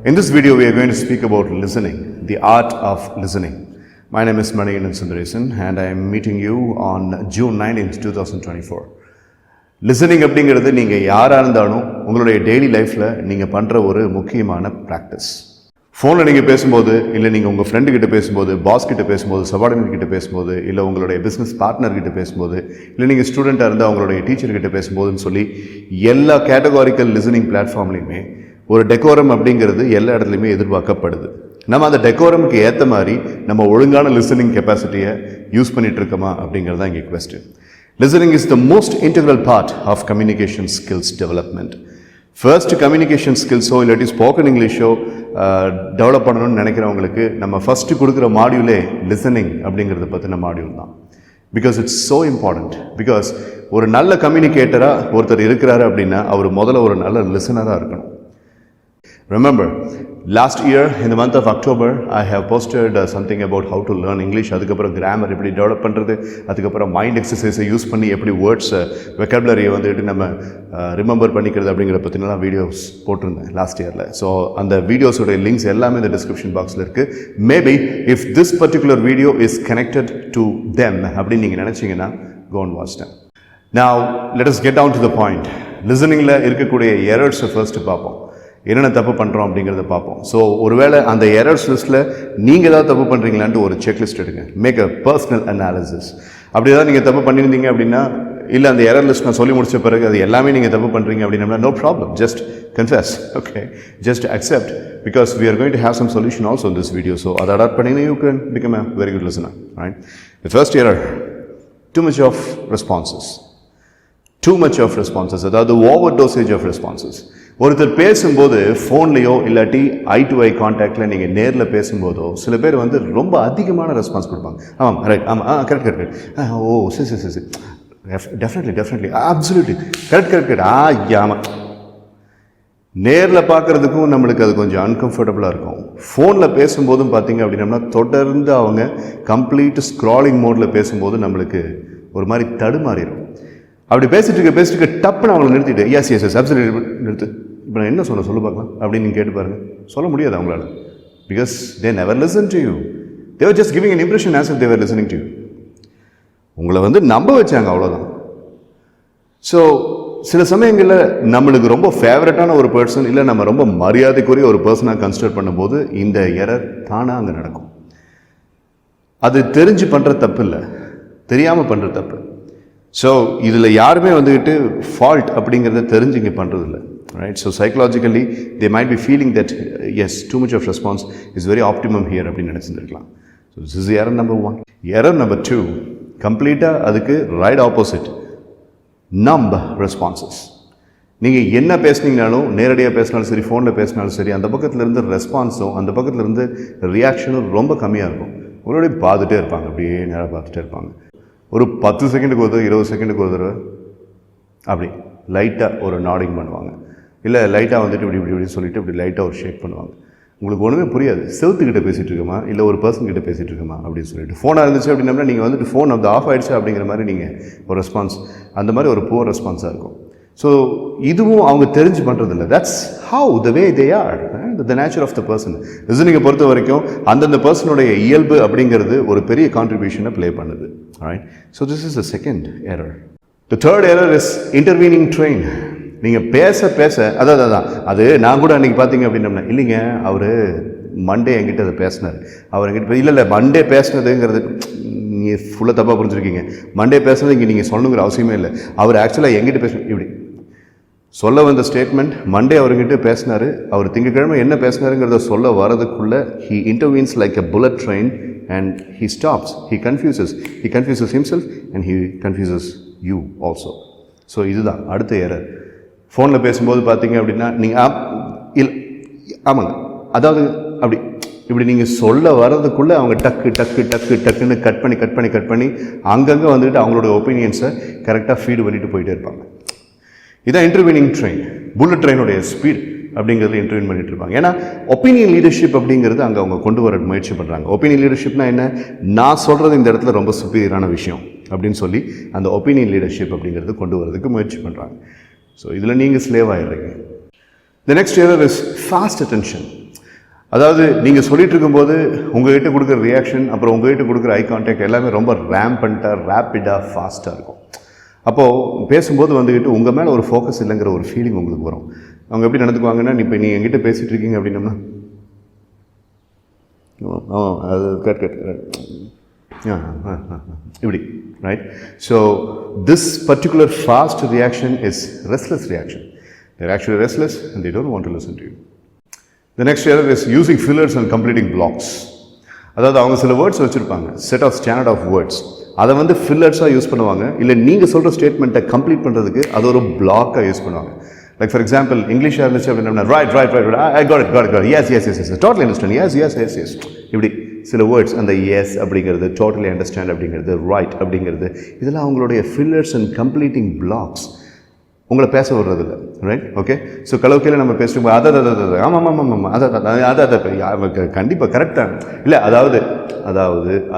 In this video, we are going to speak about listening, the art of listening. My name is Maniyannan Sundaresan and I am meeting you on June 19th, 2024. Listening அப்படிங்கிறது நீங்கள் யாராக இருந்தாலும் உங்களுடைய daily லைஃப்பில் நீங்கள் பண்ணுற ஒரு முக்கியமான ப்ராக்டிஸ். ஃபோனில் நீங்கள் பேசும்போது, இல்லை நீங்கள் உங்கள் ஃப்ரெண்டுக்கிட்ட பேசும்போது, பாஸ் கிட்ட பேசும்போது, சபார்டினேட் கிட்ட பேசும்போது, இல்லை உங்களுடைய பிஸ்னஸ் பார்ட்னர்கிட்ட பேசும்போது, இல்லை நீங்கள் ஸ்டூடெண்ட்டாக இருந்தால் அவங்களுடைய டீச்சர்கிட்ட பேசும்போதுன்னு சொல்லி எல்லா கேட்டகாரிக்கல் லிசனிங் பிளாட்ஃபார்ம்லையுமே ஒரு டெக்கோரம் அப்படிங்கிறது எல்லா இடத்துலையுமே எதிர்பார்க்கப்படுது. நம்ம அந்த டெக்கோரமுக்கு ஏற்ற மாதிரி நம்ம ஒழுங்கான லிசனிங் கெப்பாசிட்டியை யூஸ் பண்ணிகிட்டு இருக்கோமா அப்படிங்கிறது தான் இங்கே question. Listening is the most integral part of communication skills development. First communication skills இல்லாட்டி ஸ்போக்கன் இங்கிலீஷோ டெவலப் பண்ணணும்னு நினைக்கிறவங்களுக்கு நம்ம ஃபஸ்ட்டு கொடுக்குற மாடியூலே லிசனிங் அப்படிங்கிறத பற்றின மாடியூல் தான். Because it's so important. Because ஒரு நல்ல கம்யூனிகேட்டராக ஒருத்தர் இருக்கிறாரு அப்படின்னா அவர் முதல்ல ஒரு நல்ல லிசனராக இருக்கணும். Remember, last year in the month of October, I have posted something about how to learn English. அதுக்கப்புறம் கிராமர் எப்படி டெவலப் பண்ணுறது, அதுக்கப்புறம் மைண்ட் எக்ஸசைஸை யூஸ் பண்ணி எப்படி வேர்ட்ஸ் வெக்காபுலரியை வந்துட்டு நம்ம ரிமெம்பர் பண்ணிக்கிறது அப்படிங்கிற பற்றினலாம் வீடியோஸ் போட்டிருந்தேன் லாஸ்ட் இயரில். ஸோ அந்த வீடியோஸோடைய லிங்க்ஸ் எல்லாமே இந்த டிஸ்கிரிப்ஷன் பாக்ஸில் இருக்குது. Maybe if this particular video is connected to them அப்படின்னு நீங்கள் நினச்சிங்கன்னா go and watch them. Now, let us get down to the point. லிசனிங்கில் இருக்கக்கூடிய எரர்ஸை ஃபர்ஸ்ட்டு பார்ப்போம். என்னென்ன தப்பு பண்ணுறோம் அப்படிங்கிறத பார்ப்போம். ஸோ ஒருவேளை அந்த எரர்ஸ் லிஸ்ட்டில் நீங்கள் ஏதாவது தப்பு பண்ணுறீங்களான்ட்டு ஒரு செக்லிஸ்ட் எடுங்க. Make a personal analysis. அப்படி ஏதாவது நீங்கள் தப்பு பண்ணியிருந்தீங்க அப்படின்னா, இல்லை அந்த எரர் லிஸ்ட் நான் சொல்லி முடிச்ச பிறகு அது எல்லாமே நீங்கள் தப்பு பண்ணுறீங்க அப்படின்னா, no problem, just confess, okay, just accept, because we are going to have some solution also in this video. So அதை அடாப்ட் பண்ணிங்கன்னா you can become a very good listener, right? The first error, too much of responses. Too much of responses, அதாவது over dosage of responses. ஒருத்தர் பேசும்போது ஃபோன்லேயோ இல்லாட்டி ஐ to ஐ கான்டாக்டில் நீங்கள் நேரில் பேசும்போதோ சில பேர் வந்து ரொம்ப அதிகமான ரெஸ்பான்ஸ் கொடுப்பாங்க. ஆமாம், ரைட், ஆமாம், கரெக்ட் கரெக்ட் கரெக்ட், ஓ சரி சரி சரி, definitely absolutely correct correct correct, ஆமாம். நேரில் பார்க்குறதுக்கும் நம்மளுக்கு அது கொஞ்சம் அன்கம்ஃபர்டபுளாக இருக்கும். ஃபோனில் பேசும்போதும் பார்த்தீங்க அப்படின்னம்னா தொடர்ந்து அவங்க கம்ப்ளீட் ஸ்க்ராலிங் மோடில் பேசும்போது நம்மளுக்கு ஒரு மாதிரி தடுமாறிடும். அப்படி பேசிட்டு இருக்க டப்புன்னு அவங்களை நிறுத்திட்டு எஸ் அப்சல்யூட்லி நிறுத்து, இப்போ நான் என்ன சொல்ல பார்க்கலாம் அப்படின்னு நீங்கள் கேட்டு பாருங்கள். சொல்ல முடியாது அவங்களால. Because they never listen to you. They were just giving an impression as if they were listening to you. உங்களை வந்து நம்ப வச்சாங்க, அவ்வளோதான். ஸோ சில சமயங்களில் நம்மளுக்கு ரொம்ப ஃபேவரட்டான ஒரு பர்சன், இல்லை நம்ம ரொம்ப மரியாதைக்குரிய ஒரு பர்சனாக கன்சிடர் பண்ணும்போது இந்த எரர் தானாக அங்கே நடக்கும். அது தெரிஞ்சு பண்ணுற தப்பு இல்லை, தெரியாமல் பண்ணுற தப்பு. ஸோ இதில் யாருமே வந்துக்கிட்டு ஃபால்ட் அப்படிங்கிறத தெரிஞ்சு இங்கே பண்ணுறதில்ல, right? So psychologically they might be feeling that as too much of response is very optimum here அப்படின்னு நினச்சிருக்கலாம். So this is error number 1. Error number 2, கம்ப்ளீட்டாக அதுக்கு ரைட் ஆப்போசிட், நம்ப ரெஸ்பான்சஸ். நீங்கள் என்ன பேசுனீங்கனாலும், நேரடியாக பேசினாலும் சரி, ஃபோனில் பேசினாலும் சரி, அந்த பக்கத்துலேருந்து ரெஸ்பான்ஸும் அந்த பக்கத்துலேருந்து ரியாக்ஷனும் ரொம்ப கம்மியாக இருக்கும். உங்களுடைய பார்த்துட்டே இருப்பாங்க, அப்படியே நேராக பார்த்துட்டே இருப்பாங்க. ஒரு 10 செகண்டுக்கு ஒரு தடவை, 20 செகண்டுக்கு ஒரு தடவை அப்படி லைட்டாக ஒரு நாடிங் பண்ணுவாங்க, இல்லை லைட்டாக வந்துட்டு இப்படி இப்படி இப்படி சொல்லிவிட்டு இப்படி லைட்டாக ஒரு ஷேக் பண்ணுவாங்க. உங்களுக்கு ஒன்றுமே புரியாது, செவுத்துக்கிட்ட பேசிகிட்டு இருக்கோமா இல்லை ஒரு பர்சன் கிட்ட பேசிகிட்டு இருக்கோமா அப்படின்னு சொல்லிட்டு. ஃபோனாக இருந்துச்சு அப்படின்னா நீங்கள் வந்துட்டு ஃபோன் வந்து ஆஃப் ஆகிடுச்சு அப்படிங்கிற மாதிரி நீங்கள் ஒரு ரெஸ்பான்ஸ், அந்த மாதிரி ஒரு புவர் ரெஸ்பான்ஸாக இருக்கும். ஸோ இதுவும் அவங்க தெரிஞ்சு பண்ணுறதில்ல. That's how the way they are, the nature of the person. லிசனிங்கை பொறுத்த வரைக்கும் அந்தந்த பர்சனுடைய இயல்பு அப்படிங்கிறது ஒரு பெரிய கான்ட்ரிபியூஷனை ப்ளே பண்ணுது, right? So this is the second error. The third error is intervening train. நீங்கள் பேச அதான் அது நான் கூட அன்றைக்கி பார்த்தீங்க அப்படின்னம்னா, இல்லைங்க அவர் மண்டே என்கிட்ட அதை பேசினார், அவர் என்கிட்ட இல்லை மண்டே பேசினதுங்கிறது நீங்கள் ஃபுல்லாக தப்பாக புரிஞ்சுருக்கீங்க. மண்டே பேசுனது இங்கே நீங்கள் சொல்லணுங்கிற அவசியமே இல்லை. அவர் ஆக்சுவலாக என்கிட்ட பேசணும் இப்படி சொல்ல வந்த ஸ்டேட்மெண்ட், மண்டே அவர்கிட்ட பேசினார், அவர் திங்கக்கிழமை என்ன பேசினாருங்கிறத சொல்ல வரதுக்குள்ளே he intervenes like a bullet train and he stops, he confuses himself and he confuses you also. So இதுதான் அடுத்த எரர். ஃபோனில் பேசும்போது பார்த்தீங்க அப்படின்னா நீங்கள் இல்லை ஆமாங்க, அதாவது அப்படி இப்படி நீங்கள் சொல்ல வர்றதுக்குள்ளே அவங்க டக்குன்னு கட் பண்ணி அங்கங்கே வந்துட்டு அவங்களோட ஒப்பீனியன்ஸை கரெக்டாக ஃபீடு பண்ணிட்டு போயிட்டே இருப்பாங்க. இதான் இன்டர்வீனிங் ட்ரெயின். புல்லட் ட்ரெயினுடைய ஸ்பீட் அப்படிங்கிறதுல இன்டர்வியூ பண்ணிட்டு இருப்பாங்க. ஏன்னா ஒப்பீனியன் லீடர்ஷிப் அப்படிங்கிறது அங்கே அவங்க கொண்டு வர முயற்சி பண்ணுறாங்க. ஒப்பீனியன் லீடர்ஷிப்னா என்ன, நான் சொல்கிறது இந்த இடத்துல ரொம்ப சுப்பீரியரான விஷயம் அப்படின்னு சொல்லி அந்த ஒப்பீனியன் லீடர்ஷிப் அப்படிங்கிறது கொண்டு வரதுக்கு முயற்சி பண்ணுறாங்க. ஸோ இதில் நீங்கள் slave ஆகிடுறீங்க. The next error is fast attention. அதாவது நீங்கள் சொல்லிட்டு இருக்கும்போது உங்கள்கிட்ட கொடுக்குற ரியாக்ஷன், அப்புறம் உங்கள்கிட்ட கொடுக்குற ஐ கான்டாக்ட் எல்லாமே ரொம்ப ரேப்பிடாக ஃபாஸ்ட்டாக இருக்கும். அப்போது பேசும்போது வந்துக்கிட்டு உங்கள் மேலே ஒரு ஃபோக்கஸ் இல்லைங்கிற ஒரு ஃபீலிங் உங்களுக்கு வரும். அவங்க எப்படி நடந்துக்குவாங்கன்னா, இப்போ நீங்கள் எங்கிட்ட பேசிகிட்டு இருக்கீங்க அப்படின்னம்னா அது இப்படி, right? So this particular fast reaction is restless reaction. They're actually restless and they don't want to listen to you. The next error is using fillers and completing blocks. அதாவது அவங்க சில வேர்ட்ஸ் வச்சுருப்பாங்க, set of standard of words, அதை வந்து ஃபில்லர்ஸாக use பண்ணுவாங்க. இல்லை நீங்கள் சொல்கிற ஸ்டேட்மெண்ட்டை கம்ப்ளீட் பண்ணுறதுக்கு அது ஒரு பிளாக்காக யூஸ் பண்ணுவாங்க. லைக் ஃபார் எக்ஸாம்பிள் இங்கிலீஷாக இருந்துச்சு அப்படின்னா right I got it yes totally understand yes இப்படி சில வேர்ட்ஸ், அந்த எஸ் அப்படிங்கிறது, டோட்டலி அண்டர்ஸ்டாண்ட் அப்படிங்கிறது, ரைட் அப்படிங்கிறது, இதெல்லாம் அவங்களுடைய ஃபில்லர்ஸ் அண்ட் கம்ப்ளீட்டிங் பிளாக்ஸ், உங்களை பேச விடுறது இல்லை, ரைட்? ஓகே. ஸோ கலவுக்கையில் நம்ம பேசிட்டு ஆமாம் அதை கண்டிப்பாக கரெக்டாக இல்லை, அதாவது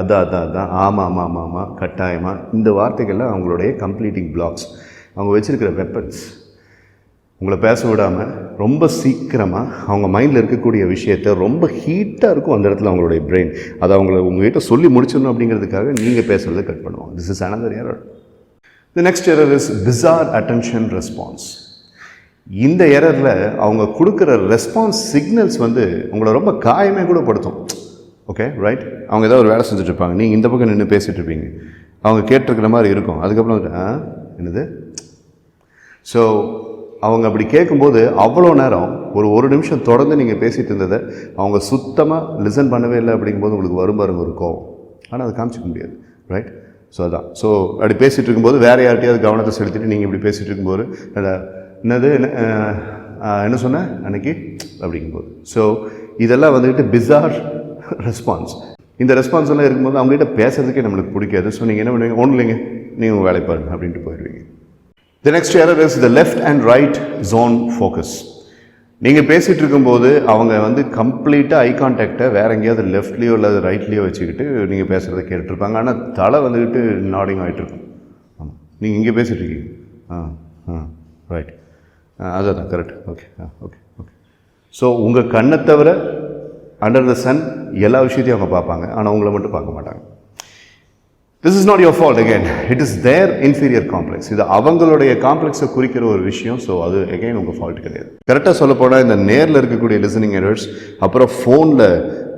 அதான் ஆமாம் கட்டாயமாக, இந்த வார்த்தைகள்லாம் அவங்களுடைய கம்ப்ளீட்டிங் பிளாக்ஸ், அவங்க வச்சுருக்கிற வெப்பன்ஸ். உங்களை பேச விடாமல் ரொம்ப சீக்கிரமாக அவங்க மைண்டில் இருக்கக்கூடிய விஷயத்தை, ரொம்ப ஹீட்டாக இருக்கும் அந்த இடத்துல அவங்களுடைய பிரெயின், அதை உங்கள்கிட்ட சொல்லி முடிச்சிடணும் அப்படிங்கிறதுக்காக நீங்கள் பேசுகிறத கட் பண்ணுவாங்க. This is another error. The next error is bizarre attention response. இந்த எரரில் அவங்க கொடுக்குற ரெஸ்பான்ஸ் சிக்னல்ஸ் வந்து உங்களை ரொம்ப காயமே கூட படுத்தும். Okay, right? அவங்க ஏதாவது ஒரு வேலை செஞ்சுட்டு இருப்பாங்க, நீங்கள் இந்த பக்கம் நின்று பேசிகிட்டு இருப்பீங்க, அவங்க கேட்டிருக்கிற மாதிரி இருக்கும். அதுக்கப்புறம் என்னது? ஸோ அவங்க அப்படி கேட்கும்போது அவ்வளோ நேரம் ஒரு நிமிஷம் தொடர்ந்து நீங்கள் பேசிகிட்டு இருந்ததை அவங்க சுத்தமாக லிசன் பண்ணவே இல்லை அப்படிங்கும்போது உங்களுக்கு வரும் பாருங்க ஒரு கோவம். ஆனால் அதை காமிச்சிக்க முடியாது, ரைட்? ஸோ அதான். ஸோ அப்படி பேசிகிட்டு இருக்கும்போது வேறு யார்கிட்டையாவது கவனத்தை செலுத்திட்டு நீங்கள் இப்படி பேசிகிட்டு இருக்கும்போது என்னது என்ன சொன்னேன் அன்னைக்கு அப்படிங்கும்போது. ஸோ இதெல்லாம் வந்துக்கிட்டு பிசார் ரெஸ்பான்ஸ். இந்த ரெஸ்பான்ஸ் எல்லாம் இருக்கும்போது அவங்ககிட்ட பேசுறதுக்கே நம்மளுக்கு பிடிக்காது. ஸோ நீங்கள் என்ன பண்ணுவீங்க? ஒன்றும் இல்லைங்க, நீங்கள் உங்கள் வேலை பாருங்க அப்படின்ட்டு போயிடுவீங்க. The next error is the left and right zone focus. நீங்கள் பேசிகிட்டு இருக்கும்போது அவங்க வந்து கம்ப்ளீட்டாக ஐ கான்டாக்டை வேறு எங்கேயாவது லெஃப்ட்லேயோ இல்லை ரைட்லேயோ வச்சுக்கிட்டு நீங்கள் பேசுகிறத கேட்டுட்ருப்பாங்க. ஆனால் தலை வந்துக்கிட்டு நாடிங் ஆகிட்டுருக்கும். ஆமாம், நீங்கள் இங்கே பேசிகிட்டு இருக்கீங்க, ரைட், அதுதான் correct, okay okay okay. So உங்கள் கண்ணை தவிர அண்டர் த சன் எல்லா விஷயத்தையும் அவங்க பார்ப்பாங்க, ஆனால் உங்களை மட்டும் பார்க்க மாட்டாங்க. This is not your fault again. It is their inferior complex. இது அவங்களுடைய காம்ப்ளெக்ஸை குறிக்கிற ஒரு விஷயம். ஸோ அது அகைன் உங்கள் ஃபால்ட் கிடையாது. கரெக்டாக சொல்ல போனால் இந்த நேரில் இருக்கக்கூடிய லிசனிங் எரர்ஸ், அப்புறம் ஃபோனில்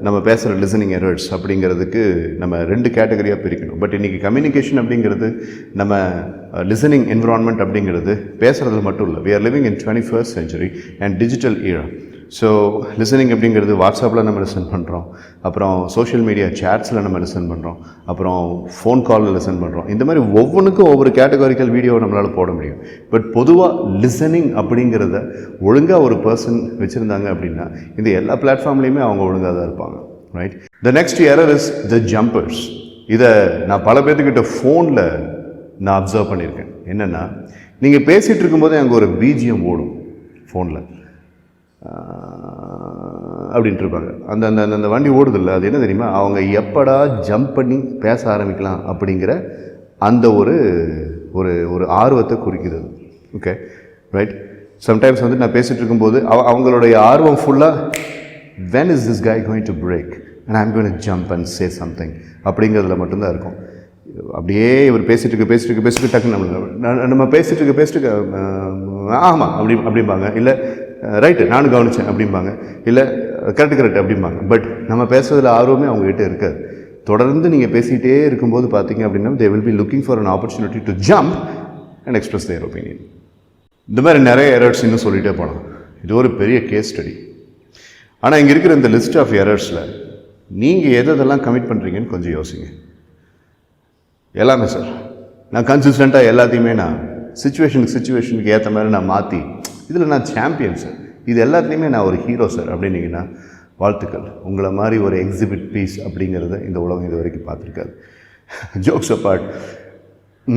நம்ம பேசுகிற லிசனிங் எரர்ஸ் அப்படிங்கிறதுக்கு நம்ம 2 கேட்டகரியாக பிரிக்கணும். பட் இன்றைக்கி கம்யூனிகேஷன் அப்படிங்கிறது, நம்ம லிசனிங் என்விரான்மெண்ட் அப்படிங்கிறது பேசுகிறதுல மட்டும் இல்லை. We are living in 21st century and digital era. So listening அப்படிங்கிறது வாட்ஸ்அப்பில் நம்ம லிசன் பண்ணுறோம், அப்புறம் சோஷியல் மீடியா சேட்ஸில் நம்ம லிசன் பண்ணுறோம், அப்புறம் ஃபோன் காலில் லிசன் பண்ணுறோம். இந்த மாதிரி ஒவ்வொன்றுக்கும் ஒவ்வொரு கேட்டகாரிக்கல் வீடியோ நம்மளால் போட முடியும். பட் பொதுவாக லிசனிங் அப்படிங்கிறத ஒழுங்காக ஒரு பர்சன் வச்சுருந்தாங்க அப்படின்னா இந்த எல்லா பிளாட்ஃபார்ம்லேயுமே அவங்க ஒழுங்காக தான் இருப்பாங்க, right? The next error is the jumpers. இதை நான் பல பேர்த்துக்கிட்ட ஃபோனில் நான் அப்சர்வ் பண்ணியிருக்கேன். என்னென்னா, நீங்கள் பேசிகிட்டு இருக்கும்போதே அங்கே ஒரு BGM ஓடும் ஃபோனில் அப்படின்ட்டு இருப்பாங்க. அந்த அந்த அந்த வண்டி ஓடுதில்லை, அது என்ன தெரியுமா? அவங்க எப்படா ஜம்ப் பண்ணி பேச ஆரம்பிக்கலாம் அப்படிங்கிற அந்த ஒரு ஒரு ஒரு ஆர்வத்தை குறிக்கிறது. Okay, right? சம்டைம்ஸ் வந்து நான் பேசிகிட்டு இருக்கும்போது அவங்களுடைய ஆர்வம் ஃபுல்லாக when is this guy going to break and I'm going to jump and say something அப்படிங்கிறதுல மட்டும்தான் இருக்கும். அப்படியே இவர் பேசிட்டு டக்குன்னு நம்ம பேசிட்டு ஆமாம் அப்படிம்பாங்க, இல்லை ரைட்டு நானும் கவனித்தேன் அப்படிம்பாங்க, இல்லை கரெக்ட் அப்படிம்பாங்க. பட் நம்ம பேசுறதுல ஆர்வமே அவங்ககிட்ட இருக்காது. தொடர்ந்து நீங்கள் பேசிகிட்டே இருக்கும்போது பார்த்தீங்க அப்படின்னா they will be looking for an opportunity to jump and express their opinion. இந்த மாதிரி நிறைய எரர்ஸ் இன்னும் சொல்லிகிட்டே போகலாம். இது ஒரு பெரிய கேஸ் ஸ்டடி. ஆனால் இங்கே இருக்கிற இந்த லிஸ்ட் ஆஃப் எரர்ஸில் நீங்கள் எதெல்லாம் கமிட் பண்ணுறீங்கன்னு கொஞ்சம் யோசிங்க. எல்லாமே சார், நான் கன்சிஸ்டண்ட்டாக எல்லாத்தையுமே நான் சுச்சுவேஷனுக்கு ஏற்ற மாதிரி நான் மாற்றி இதில் நான் சாம்பியன் சார், இது எல்லாத்துலேயுமே நான் ஒரு ஹீரோ சார் அப்படின்னீங்கன்னா வாழ்த்துக்கள். உங்களை மாதிரி ஒரு எக்ஸிபிட் பீஸ் அப்படிங்கிறத இந்த உலகம் இது வரைக்கும் பார்த்துருக்காது. Jokes apart,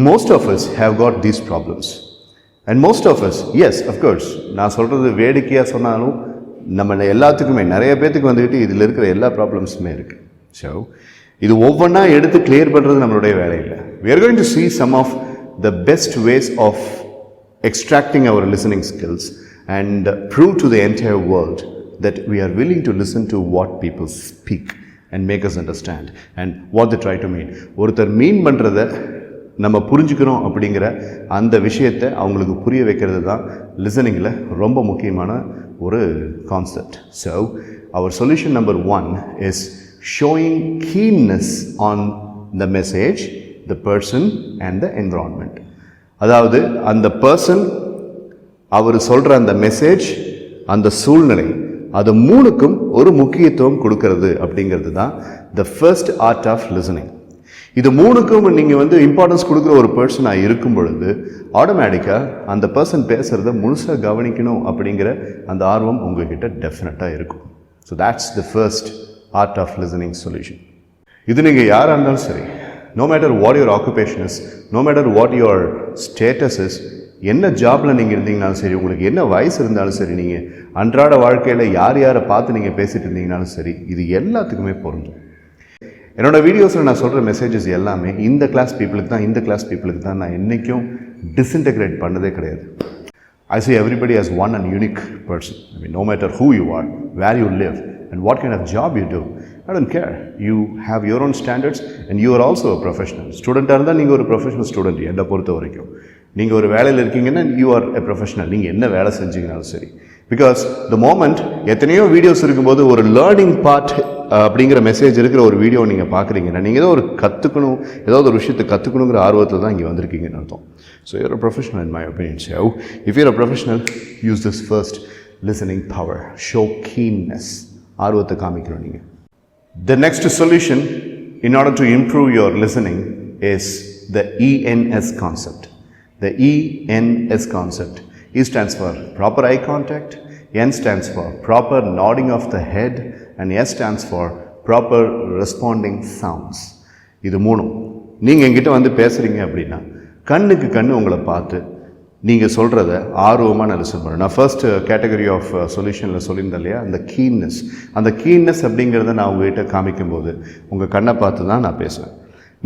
most of us have got these problems and most of us, yes of course, நான் சொல்கிறது வேடிக்கையாக சொன்னாலும் நம்ம எல்லாத்துக்குமே நிறைய பேர்த்துக்கு வந்துக்கிட்டு இதில் இருக்கிற எல்லா ப்ராப்ளம்ஸுமே இருக்குது. ஸோ இது ஒவ்வொன்றா எடுத்து கிளியர் பண்ணுறது நம்மளுடைய வேலை இல்லை. we are going to see some of the best ways of extracting our listening skills and prove to the entire world that we are willing to listen to what people speak and make us understand and what they try to mean. ஒருத்தர் மீன் பண்ணுறதை நம்ம புரிஞ்சுக்கிறோம் அப்படிங்கிற அந்த விஷயத்தை அவங்களுக்கு புரிய வைக்கிறது தான் லிசனிங்கில் ரொம்ப முக்கியமான ஒரு concept. So our solution number 1 is showing keenness on the message, the person and the environment. அதாவது அந்த பர்சன், அவர் சொல்கிற அந்த மெசேஜ், அந்த சூழ்நிலை, அது மூணுக்கும் ஒரு முக்கியத்துவம் கொடுக்கறது அப்படிங்கிறது தான் the first art of listening. இது மூணுக்கும் நீங்கள் இம்பார்ட்டன்ஸ் கொடுக்குற ஒரு பர்சனாக இருக்கும் பொழுது ஆட்டோமேட்டிக்காக அந்த பர்சன் பேசுகிறத முழுசாக கவனிக்கணும் அப்படிங்கிற அந்த ஆர்வம் உங்ககிட்ட டெஃபினட்டாக இருக்கும். So that's the first art of listening solution. இது நீங்கள் யாராக இருந்தாலும் சரி, no matter what your occupation is, no matter what your status is, என்ன ஜாபில் நீங்கள் இருந்தீங்கனாலும் சரி, உங்களுக்கு என்ன வயசு இருந்தாலும் சரி, நீங்கள் அன்றாட வாழ்க்கையில் யாரை பார்த்து நீங்கள் பேசிகிட்டு இருந்தீங்கனாலும் சரி, இது எல்லாத்துக்குமே பொருந்தும். என்னோடய வீடியோஸில் நான் சொல்கிற மெசேஜஸ் எல்லாமே இந்த கிளாஸ் பீப்புளுக்கு தான் நான் என்றைக்கும் டிஸ்இன்டெகிரேட் பண்ணதே கிடையாது. I see everybody as one and unique person. I mean, no matter who you are, where you live, and what kind of job you do, I don't care. You have your own standards and you are also a professional. ஸ்டூடெண்ட்டாக இருந்தால் நீங்கள் ஒரு professional student. என்னை பொறுத்த வரைக்கும் நீங்கள் ஒரு வேலையில் இருக்கீங்கன்னா you are a professional. நீங்கள் என்ன வேலை செஞ்சீங்கனாலும் சரி. பிகாஸ் த மோமெண்ட் எத்தனையோ வீடியோஸ் இருக்கும்போது ஒரு லேர்னிங் பார்ட் அப்படிங்கிற மெசேஜ் இருக்கிற ஒரு வீடியோ நீங்கள் பார்க்குறீங்கன்னா நீங்கள் ஏதோ ஒரு ஏதாவது ஒரு விஷயத்தை கற்றுக்கணுங்கிற ஆர்வத்தில் தான் இங்கே வந்திருக்கீங்கன்னு அர்த்தம். So you're a professional in my opinion. So if you're a professional, use this first listening power. Show keenness. ஆர்வத்தை காமிக்கணும் நீங்கள். The next solution in order to improve your listening is the ENS concept. The ENS concept. E stands for proper eye contact, N stands for proper nodding of the head, and S stands for proper responding sounds. இது மூணும் நீங்கள் என்கிட்ட பேசுகிறீங்க அப்படின்னா கண்ணுக்கு கண்ணு உங்களை பார்த்து நீங்கள் சொல்கிறத ஆர்வமாக நான் லிசன் பண்ணேன். நான் ஃபர்ஸ்ட் கேட்டகரி ஆஃப் சொல்யூஷனில் சொல்லியிருந்தேன் இல்லையா, அந்த கீன்னஸ் அப்படிங்கிறத நான் உங்கள்கிட்ட காமிக்கும்போது உங்கள் கண்ணை பார்த்து தான் நான் பேசுவேன்.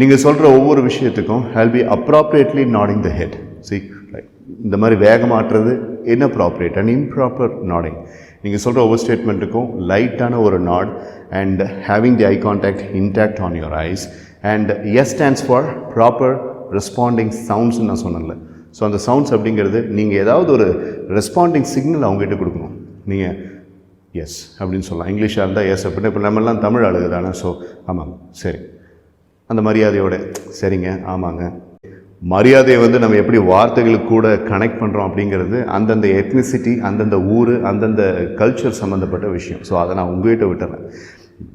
நீங்கள் சொல்கிற ஒவ்வொரு விஷயத்துக்கும் I'll be appropriately nodding the head. See, right? இந்த மாதிரி வேகமாட்டுறது inappropriate and improper nodding. நீங்கள் சொல்கிற ஒவ்வொரு ஸ்டேட்மெண்ட்டுக்கும் லைட்டான ஒரு not and having the eye contact intact on your eyes, and S stands for proper responding sounds நான் சொன்னேன்ல. ஸோ அந்த சவுண்ட்ஸ் அப்படிங்கிறது நீங்கள் ஏதாவது ஒரு ரெஸ்பாண்டிங் சிக்னல் அவங்ககிட்ட கொடுக்கணும். நீங்கள் எஸ் அப்படின்னு சொல்லலாம். இங்கிலீஷாக இருந்தால் எஸ் அப்படின்னா, இப்போ நம்மெல்லாம் தமிழ் ஆளுங்க தானே. ஸோ ஆமாங்க, சரி, அந்த மரியாதையோட சரிங்க, ஆமாங்க. மரியாதையை நம்ம எப்படி வார்த்தைகளுக்கு கூட கனெக்ட் பண்ணுறோம் அப்படிங்கிறது அந்தந்த எத்னிசிட்டி, அந்தந்த ஊர், அந்தந்த கல்ச்சர் சம்மந்தப்பட்ட விஷயம். ஸோ அதை நான் உங்கள்கிட்ட விட்டுறேன்.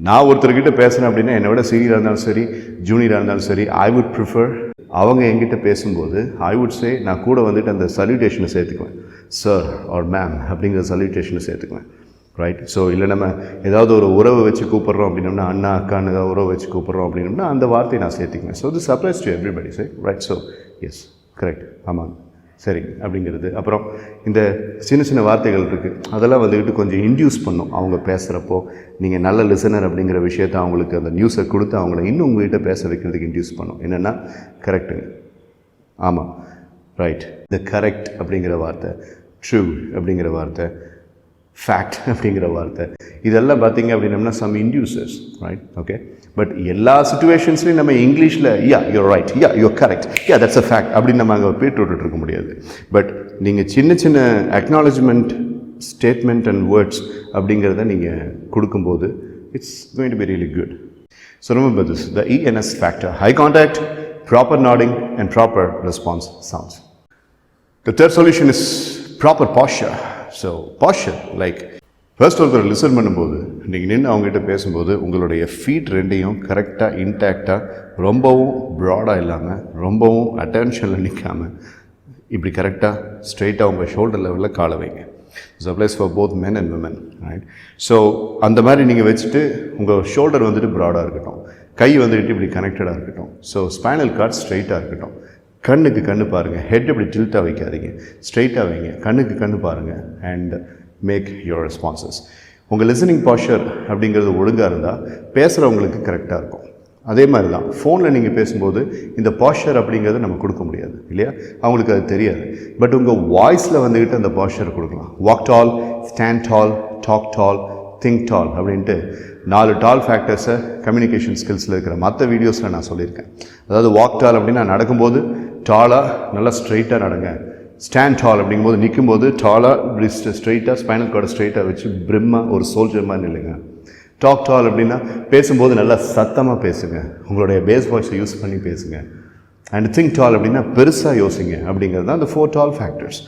நான் ஒருத்தர்கிட்ட பேசுகிறேன் அப்படின்னா என்னை விட சீனியராக இருந்தாலும் சரி, ஜூனியராக இருந்தாலும் சரி, ஐ வுட் ப்ரிஃபர் அவங்க என்கிட்ட பேசும்போது ஐ வுட் சே நான் கூட அந்த சல்யூட்டேஷனை சேர்த்துக்குவேன். சார் ஆர் மேம் அப்படிங்கிற சல்யூட்டேஷனை சேர்த்துக்குவேன். ரைட். ஸோ இல்லை நம்ம ஏதாவது ஒரு உறவை வச்சு கூப்பிட்றோம் அப்படின்னோம்னா, அண்ணா அக்கான்னு ஏதாவது உறவை வச்சு கூப்பிட்றோம் அப்படின்னோம்னா அந்த வார்த்தையை நான் சேர்த்துக்குவேன். So this applies to everybody. சரி, ரைட். ஸோ எஸ், கரெக்ட், ஆமாங்க, சரி அப்படிங்கிறது. அப்புறம் இந்த சின்ன வார்த்தைகள் இருக்குது, அதெல்லாம் கொஞ்சம் இன்டியூஸ் பண்ணும். அவங்க பேசுகிறப்போ நீங்கள் நல்ல லிசனர் அப்படிங்கிற விஷயத்தை அவங்களுக்கு அந்த நியூஸை கொடுத்து அவங்கள இன்னும் உங்கள்கிட்ட பேச வைக்கிறதுக்கு இன்டியூஸ் பண்ணும். என்னென்னா கரெக்டுங்க, ஆமாம், ரைட், இந்த கரெக்ட் அப்படிங்கிற வார்த்தை, ட்ரூ அப்படிங்கிற வார்த்தை, ஃபேக்ட் அப்படிங்கிற வார்த்தை, இதெல்லாம் பார்த்தீங்க அப்படின்னம்னா some inducers, right, okay. But எல்லா சுச்சுவேஷன்ஸ்லையும் நம்ம இங்கிலீஷில் yeah you're right, yeah you're correct, yeah that's a fact அப்படின்னு நம்ம அங்கே போய்ட்டு விட்டுருக்க முடியாது. பட் நீங்கள் சின்ன அக்னாலஜ்மெண்ட் ஸ்டேட்மெண்ட் அண்ட் வேர்ட்ஸ் அப்படிங்கிறத நீங்கள் கொடுக்கும்போது it's going to be really good. So remember this, the ENS factor: high contact, proper nodding and proper response sounds. The third solution is proper posture. So posture, like first ஒருத்தர் listen பண்ணும்போது நீங்கள் நின்று அவங்ககிட்ட பேசும்போது உங்களுடைய feet ரெண்டையும் கரெக்டாக இன்டாக்டாக, ரொம்பவும் ப்ராடாக இல்லாமல், ரொம்பவும் அட்டென்ஷனில் நிற்காமல், இப்படி கரெக்டாக ஸ்ட்ரெயிட்டாக உங்கள் ஷோல்டர் லெவலில் காலை வைங்க. It's applies for both men and women, right. So அந்த மாதிரி நீங்கள் வச்சுட்டு உங்கள் ஷோல்டர் ப்ராடாக இருக்கட்டும், கை இப்படி கனெக்டடாக இருக்கட்டும். ஸோ ஸ்பைனல் கார்ட் ஸ்ட்ரெயிட்டாக இருக்கட்டும். கண்ணுக்கு கண்ணு பாருங்கள், ஹெட் இப்படி டில்ட்டாக வைக்காதீங்க, ஸ்ட்ரெயிட்டாக வைங்க, கண்ணுக்கு கண்ணு பாருங்கள், அண்ட் மேக் யுவர் ரெஸ்பான்சஸ். உங்கள் லிசனிங் பாஸ்சர் அப்படிங்கிறது ஒழுங்காக இருந்தால் பேசுகிறவங்களுக்கு கரெக்டாக இருக்கும். அதே மாதிரி தான் ஃபோனில் நீங்கள் பேசும்போது இந்த பாஸ்சர் அப்படிங்கிறத நம்ம கொடுக்க முடியாது இல்லையா, அவங்களுக்கு அது தெரியாது. பட் உங்கள் வாய்ஸில் அந்த பாஸ்சர் கொடுக்கலாம். வாக் டால், ஸ்டாண்ட் டால், டாக் டால், திங்க் டால் அப்படின்ட்டு 4 டால் ஃபேக்டர்ஸை கம்யூனிகேஷன் ஸ்கில்ஸில் இருக்கிற மற்ற வீடியோஸில் நான் சொல்லியிருக்கேன். அதாவது வாக் டால் அப்படின்னா நடக்கும்போது டாலாக நல்லா ஸ்ட்ரெயிட்டாக நடங்க. ஸ்டாண்ட் டால் அப்படிங்கும்போது நிற்கும்போது டாலாக ஸ்ட்ரெயிட்டாக ஸ்பைனல் கார்டை ஸ்ட்ரெயிட்டாக வச்சு பிரிம்மாக ஒரு சோல்ஜர் மாதிரி நில்லுங்க. டாக் டால் அப்படின்னா பேசும்போது நல்லா சத்தமாக பேசுங்க, உங்களுடைய பேஸ் வாய்ஸை யூஸ் பண்ணி பேசுங்க. அண்ட் திங்க் டால் அப்படின்னா பெருசாக யோசிங்க அப்படிங்கிறது தான் அந்த 4 டால் ஃபேக்டர்ஸ்.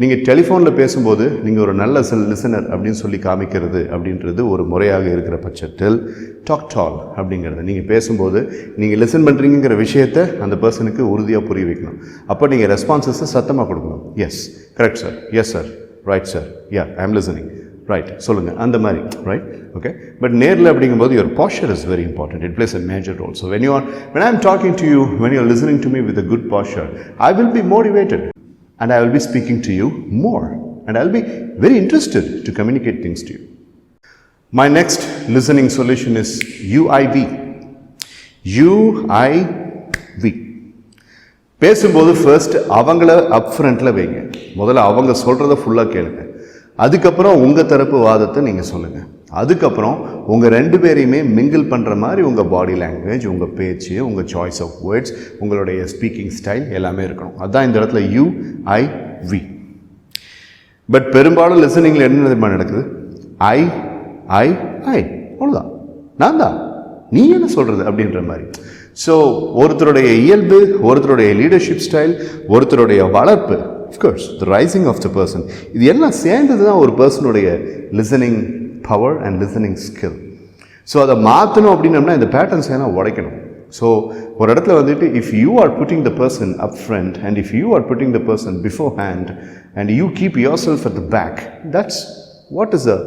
நீங்கள் டெலிஃபோனில் பேசும்போது நீங்கள் ஒரு நல்ல லிசனர் அப்படின்னு சொல்லி காமிக்கிறது அப்படின்றது ஒரு முறையாக இருக்கிற பட்சத்தில் டாக் டால் அப்படிங்கிறது நீங்கள் பேசும்போது நீங்கள் லிசன் பண்ணுறீங்கிற விஷயத்தை அந்த பர்சனுக்கு உறுதியாக புரிய வைக்கணும். அப்போ நீங்கள் ரெஸ்பான்சஸை சத்தமாக கொடுக்கணும். Yes correct sir, yes sir, right sir, yeah I am listening, right சொல்லுங்கள், அந்த மாதிரி, ரைட் ஓகே. பட் நேரில் அப்படிங்கும்போது your posture is very important. It plays a major role. So when I am talking to you, when you are listening to me with a good posture, I will be motivated and I will be speaking to you more and I will be very interested to communicate things to you. My next listening solution is UIV. UIV. பேசும்போது first அவங்கள அப் ஃப்ரண்ட்டில் வைங்க. முதல்ல அவங்க சொல்கிறத ஃபுல்லாக கேளுங்க. அதுக்கப்புறம் உங்கள் தரப்பு வாதத்தை நீங்கள் சொல்லுங்கள். அதுக்கப்புறம் உங்கள் 2 பேரையுமே மிங்கிள் பண்ணுற மாதிரி உங்கள் பாடி லாங்குவேஜ், உங்கள் பேச்சு, உங்கள் சாய்ஸ் ஆஃப் வேர்ட்ஸ், உங்களுடைய ஸ்பீக்கிங் ஸ்டைல் எல்லாமே இருக்கணும். அதுதான் இந்த இடத்துல UIV. பட் பெரும்பாலும் லிசனிங்கில் என்ன விதமாக நடக்குது? ஐ அவ்வளோதான், நான் தான், நீ என்ன சொல்கிறது அப்படின்ற மாதிரி. ஸோ ஒருத்தருடைய இயல்பு, ஒருத்தருடைய லீடர்ஷிப் ஸ்டைல், ஒருத்தருடைய வளர்ப்பு, of course the rising of the person, இது எல்லாம் சேர்ந்தது தான் ஒரு பர்சனுடைய listening power and listening skill. So அதை மாற்றணும் அப்படின்னம்னா இந்த பேட்டர்ன்ஸ் எல்லாம் உடைக்கணும். ஸோ ஒரு இடத்துல வந்துட்டு if you are putting the person up front and if you are putting the person beforehand and you keep yourself at the back, that's what is a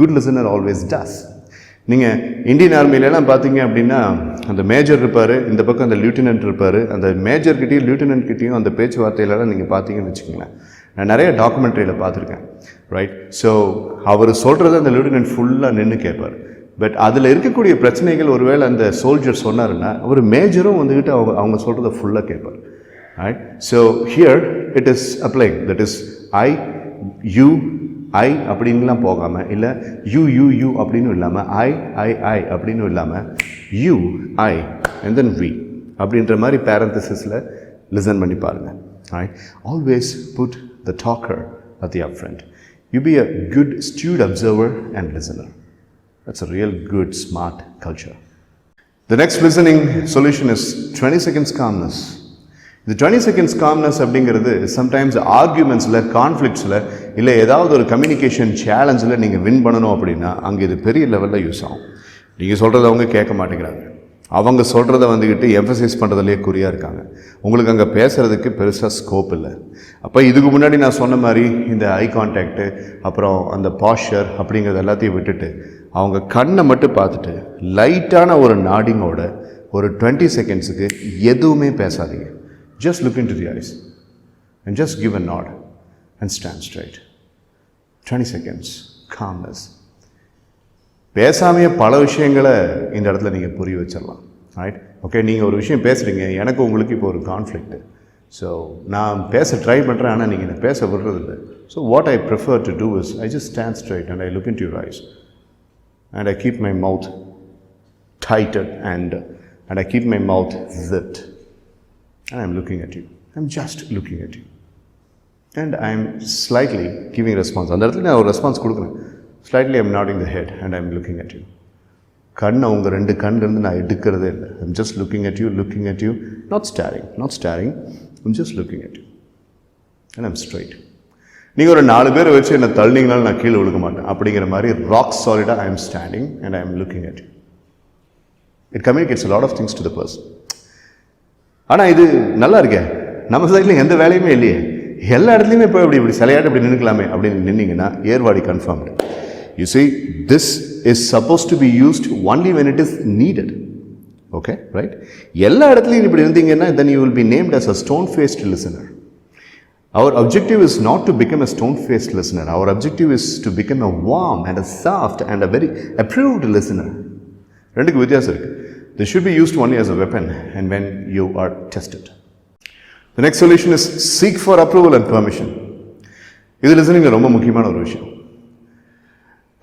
good listener always does. நீங்கள் Indian ஆர்மியிலலாம் பார்த்தீங்க அப்படின்னா அந்த major இருப்பார், இந்த பக்கம் அந்த lieutenant இருப்பார். அந்த மேஜர்கிட்டையும் லியூட்டினன்ட்கிட்டையும் அந்த பேச்சுவார்த்தையிலலாம் நீங்கள் பார்த்தீங்கன்னு வச்சுக்கோங்களேன். நான் நிறைய டாக்குமெண்ட்ரியில் பார்த்துருக்கேன், ரைட். ஸோ அவர் சொல்கிறத அந்த லியூட்டினன்ட் ஃபுல்லாக நின்று கேட்பார். பட் அதில் இருக்கக்கூடிய பிரச்சனைகள் ஒருவேளை அந்த சோல்ஜர் சொன்னாருன்னா அவர் மேஜரும் வந்துக்கிட்டு அவங்க சொல்கிறத ஃபுல்லாக கேட்பார், right. So here it is applying, that is you I அப்படின்லாம் போகாமல், இல்லை யூ அப்படின்னு இல்லாமல் ஐ அப்படின்னு இல்லாமல் you I and then we அப்படின்ற மாதிரி பேரந்தசிஸில் லிசன் பண்ணி பாருங்கள், right. Always put the talker at the upfront. You be a good astute observer and listener. That's a real good smart culture. The next listening solution is 20 seconds calmness. The 20 seconds calmness அப்படிங்கிறது sometimes ஆர்கியூமெண்ட்ஸில், கான்ஃப்ளிக்ஸில், இல்லை ஏதாவது ஒரு communication சேலஞ்சில் நீங்கள் win பண்ணணும் அப்படின்னா அங்கே இது பெரிய லெவலில் யூஸ் ஆகும். நீங்கள் சொல்கிறத அவங்க கேட்க மாட்டேங்கிறாங்க, அவங்க சொல்கிறத வந்துக்கிட்டு எம்ஃபசைஸ் பண்ணுறதுலேயே குறியாக இருக்காங்க, உங்களுக்கு அங்கே பேசுகிறதுக்கு பெருசாக ஸ்கோப் இல்லை. அப்போ இதுக்கு முன்னாடி நான் சொன்ன மாதிரி இந்த ஐ கான்டாக்டு, அப்புறம் அந்த பாஸ்சர் அப்படிங்கிறது எல்லாத்தையும் விட்டுட்டு அவங்க கண்ணை மட்டும் பார்த்துட்டு லைட்டான ஒரு நாடிங்கோட ஒரு 20 செகண்ட்ஸுக்கு எதுவுமே பேசாதீங்க. Just look into the eyes and just give a nod and stand straight. 20 seconds, calmness. பேசாமையே பல விஷயங்களை இந்த இடத்துல நீங்கள் புரிய வச்சிடலாம், ரைட். ஓகே, நீங்கள் ஒரு விஷயம் பேசுகிறீங்க, எனக்கு உங்களுக்கு இப்போ ஒரு கான்ஃப்ளிக்ட்டு. ஸோ நான் பேச ட்ரை பண்ணுறேன், ஆனால் நீங்கள் என்னை பேச விடுறதில்லை. So what I prefer to do is I just stand straight and I look into your eyes and I keep my mouth tighted and I keep my mouth zipped. And I'm looking at you. I'm just looking at you. And I'm slightly giving response. அந்த இடத்துல நான் ஒரு response கொடுக்குறேன். Slightly I'm nodding the head and I'm looking at you. கண்ணை உங்கள் 2 கண்ணிலேருந்து நான் எடுக்கிறதே இல்லை. I'm just looking at you, not staring. I'm just looking at you. And I'm straight. நீங்கள் ஒரு 4 பேரை வச்சு என்னை தள்ளிங்கனாலும் நான் கீழே விழுக மாட்டேன். அப்படிங்கிற மாதிரி ராக் சாலிடாக I am standing and I am looking at you. It communicates a lot of things to the person. ஆனால் இது நல்லா இருக்கே, நம்ம சைடில் எந்த வேலையுமே இல்லையே, எல்லா இடத்துலையுமே போய் இப்படி சிலையாட்டு இப்படி நின்றுக்கலாமே அப்படின்னு நின்னீங்கன்னா Ervadi confirmed. You see, this is supposed to be used only when it is needed. Okay, right? எல்லா இடத்துலையும் இப்படி இருந்தீங்கன்னா then you will be named as a stone-faced listener. Our objective is not to become a stone-faced listener. Our objective is to become a warm and a soft and a very approved listener. ரெண்டுக்கு வித்தியாசம் இருக்குது. This should be used only as a weapon and when you are tested. The next solution is seek for approval and permission. இது லிசனிங்கில் ரொம்ப முக்கியமான ஒரு விஷயம்.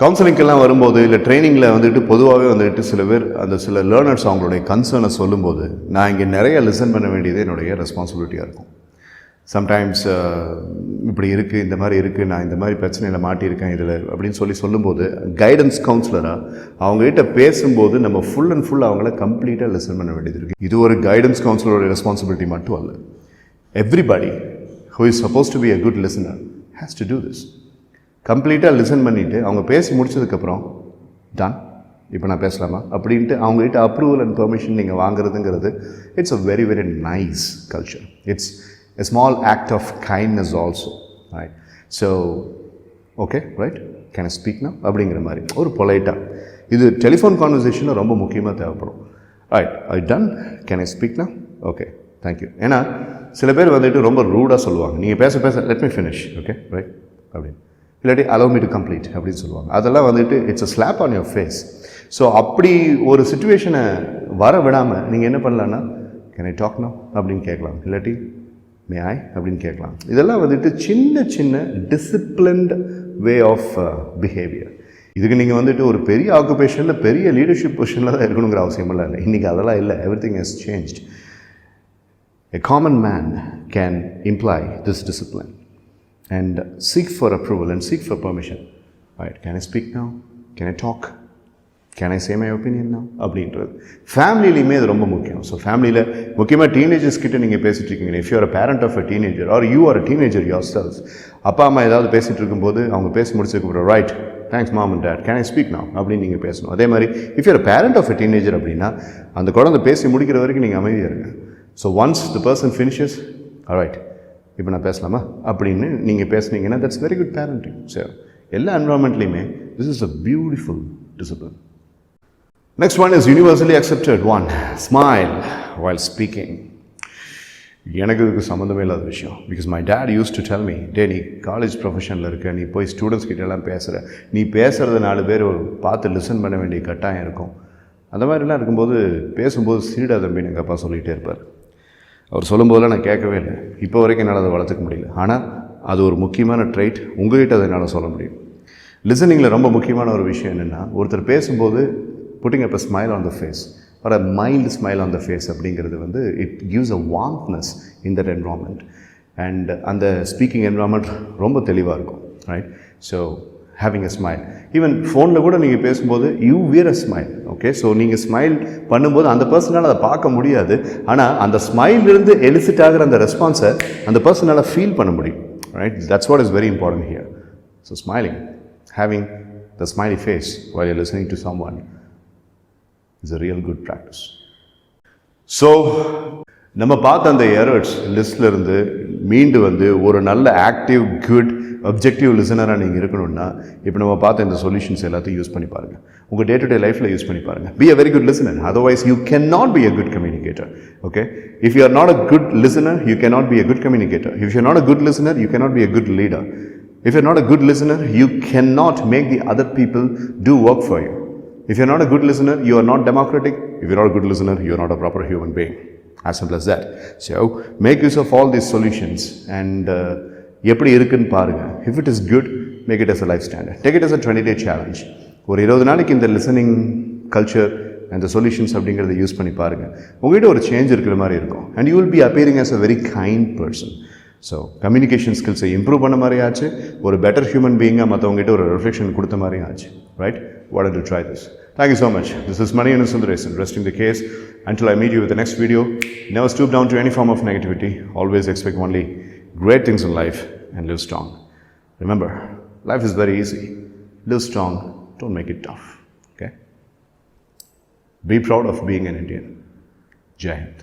கவுன்சிலிங்கெல்லாம் வரும்போது இல்லை ட்ரைனிங்கில் வந்துட்டு பொதுவாகவே வந்துட்டு சில பேர் அந்த சில லேர்னர்ஸ் அவங்களுடைய கன்சர்னை சொல்லும்போது நான் இங்கே நிறைய லிசன் பண்ண வேண்டியது என்னுடைய ரெஸ்பான்சிபிலிட்டியாக இருக்கும். சம்டைம்ஸ் இப்படி இருக்குது, இந்த மாதிரி இருக்குது, நான் இந்த மாதிரி பிரச்சனையில் மாட்டியிருக்கேன் இதில் அப்படின்னு சொல்லும்போது கைடன்ஸ் கவுன்சிலராக அவங்ககிட்ட பேசும்போது நம்ம ஃபுல் அண்ட் ஃபுல் அவங்கள கம்ப்ளீட்டாக லிசன் பண்ண வேண்டியது இருக்குது. இது ஒரு கைடன்ஸ் கவுன்சிலரோட ரெஸ்பான்சிபிலிட்டி மட்டும் அல்ல. Everybody who is supposed to be a good listener has to do this. கம்ப்ளீட்டாக லிசன் பண்ணிவிட்டு அவங்க பேசி முடிச்சதுக்கப்புறம் டன், இப்போ நான் பேசலாமா அப்படின்ட்டு அவங்ககிட்ட அப்ரூவல் அண்ட் பெர்மிஷன் நீங்கள் வாங்குறதுங்கிறது it's a very very nice culture. It's a small act of kindness also, right? So okay, right, can I speak now அப்படிங்கிற மாதிரி ஒரு பொலைட்டாக இது டெலிஃபோன் கான்வர்சேஷனில் ரொம்ப முக்கியமாக தேவைப்படும். Right, I done, can I speak now? Okay, thank you. ஏன்னா சில பேர் வந்துட்டு ரொம்ப ரூடாக சொல்லுவாங்க, நீங்கள் பேச let me finish, okay right அப்படின்னு, இல்லாட்டி allow me to complete அப்படின்னு சொல்லுவாங்க. அதெல்லாம் வந்துட்டு it's a slap on your face. So அப்படி ஒரு சுச்சுவேஷனை வர விடாமல் நீங்கள் என்ன பண்ணலான்னா கேன் ஐ டாக் now அப்படின்னு கேட்கலாம், இல்லாட்டி மே ஐ அப்படின்னு கேட்கலாம். இதெல்லாம் வந்துட்டு சின்ன சின்ன டிசிப்ளின்ட் வே ஆஃப் பிஹேவியர். இதுக்கு நீங்கள் வந்துட்டு ஒரு பெரிய ஆக்குபேஷனில் பெரிய லீடர்ஷிப் பொசிஷனில் தான் இருக்கணுங்கிற அவசியமெல்லாம் இல்லை. இன்றைக்கி அதெல்லாம் இல்லை. Everything has changed. A common man can imply this discipline and seek for approval and seek for permission. Right? Can I speak now? Can I talk? Can I say my opinion now? அப்படின்றது ஃபேமிலிலையுமே இது ரொம்ப முக்கியம். So ஃபேமிலியில் முக்கியமாக teenagers கிட்ட நீங்கள் பேசிகிட்டு இருக்கீங்க. If you are a parent of a teenager or you are a teenager yourself, அப்பா அம்மா ஏதாவது பேசிகிட்டு இருக்கும்போது அவங்க பேசி முடிச்சதுக்கப்புறம் right, thanks mom and dad, can I speak now அப்படின்னு நீங்கள் பேசணும். அதே மாதிரி if you are parent of a teenager அப்படின்னா அந்த குழந்தை பேசி முடிக்கிற வரைக்கும் நீங்கள் அமைதியாக இருங்க. So once the person finishes right, இப்போ நான் பேசலாமா அப்படின்னு நீங்கள் பேசுனீங்கன்னா that's very good parenting. So எல்லா என்வரான்மெண்ட்லேயுமே this is a beautiful discipline. Next one is universally accepted one, smile while speaking. எனக்கு இதுக்கு சம்மந்தமே இல்லாத விஷயம். Because my dad used to tell me, டே நீ காலேஜ் ப்ரொஃபஷனில் இருக்க, நீ போய் ஸ்டூடெண்ட்ஸ் கிட்டெல்லாம் பேசுகிற, நீ பேசுகிறது 4 பேர் பார்த்து லிசன் பண்ண வேண்டிய கட்டாயம் இருக்கும். அந்த மாதிரிலாம் இருக்கும்போது பேசும்போது சீடா தம்பின்னு எங்கள் அப்பா சொல்லிகிட்டே இருப்பார். அவர் சொல்லும்போதெல்லாம் நான் கேட்கவே இல்லை. இப்போ வரைக்கும் என்னால் அதை வளர்த்துக்க முடியல. ஆனால் அது ஒரு முக்கியமான ட்ரைட். உங்கள்கிட்ட அதை என்னால் சொல்ல முடியும். லிசனிங்கில் ரொம்ப முக்கியமான ஒரு விஷயம் என்னென்னா, ஒருத்தர் பேசும்போது putting up a smile on the face or a mild smile on the face அப்படிங்கிறது வந்து it gives a warmthness in that environment and அந்த ஸ்பீக்கிங் environment ரொம்ப தெளிவாக இருக்கும். Right, so having a smile, even ஃபோனில் கூட நீங்கள் பேசும்போது you wear a smile. Okay, so நீங்கள் ஸ்மைல் பண்ணும்போது அந்த பர்சனால் அதை பார்க்க முடியாது, ஆனால் அந்த ஸ்மைலிருந்து எலிசிட் ஆகிற அந்த ரெஸ்பான்ஸை அந்த பர்சனால் ஃபீல் பண்ண முடியும். Right, that's what is very important here. So smiling, having the smiley face while you're listening to someone is a real good practice. So நம்ம பார்த்த அந்த எரர்ஸ் லிஸ்ட்டில் இருந்து மீண்டு வந்து ஒரு நல்ல ஆக்டிவ் குட் அப்ஜெக்டிவ் லிசனராக நீங்கள் இருக்கணும்னா இப்போ நம்ம பார்த்த இந்த சொல்யூஷன்ஸ் எல்லாத்தையும் யூஸ் பண்ணி பாருங்கள். உங்கள் டே டு டே லைஃப்பில் யூஸ் பண்ணி பாருங்கள். Be a very good listener, otherwise you can not be a good communicator. Okay, if you R not a good listener you can not be a good communicator. If you R not a good listener you can not be a good leader. If you're not a good listener you cannot make the other people do work for you. If you're not a good listener, you are not democratic. If you're not a good listener, you are not a proper human being. As simple as that. So, make use of all these solutions and எப்படி இருக்குன்னு பாருங்க. If it is good, make it as a life standard. Take it as a 20-day challenge. ஒரு 20 நாளைக்கு இந்த listening culture and the solutions அப்படிங்கிறத use பண்ணி பாருங்க. உங்ககிட்ட ஒரு சேஞ்ச் இருக்கிற மாதிரி இருக்கும். And you will be appearing as a very kind person. So communication ஸ்கில்ஸை இம்ப்ரூவ் பண்ண மாதிரி ஆச்சு, ஒரு பெட்டர் ஹியூமன் பீயிங்காக மற்றவங்ககிட்ட ஒரு ரிஃப்ளெக்ஷன் கொடுத்த மாதிரியும் ஆச்சு. Right, why don't you try this? Thank you so much. This is Maniyannan Sundaresan, resting the case. Until I meet you with the next video, never stoop down to any form of negativity. Always expect only great things in life and live strong. Remember, life is very easy. Live strong, don't make it tough. Okay? Be proud of being an Indian. Jai Hind.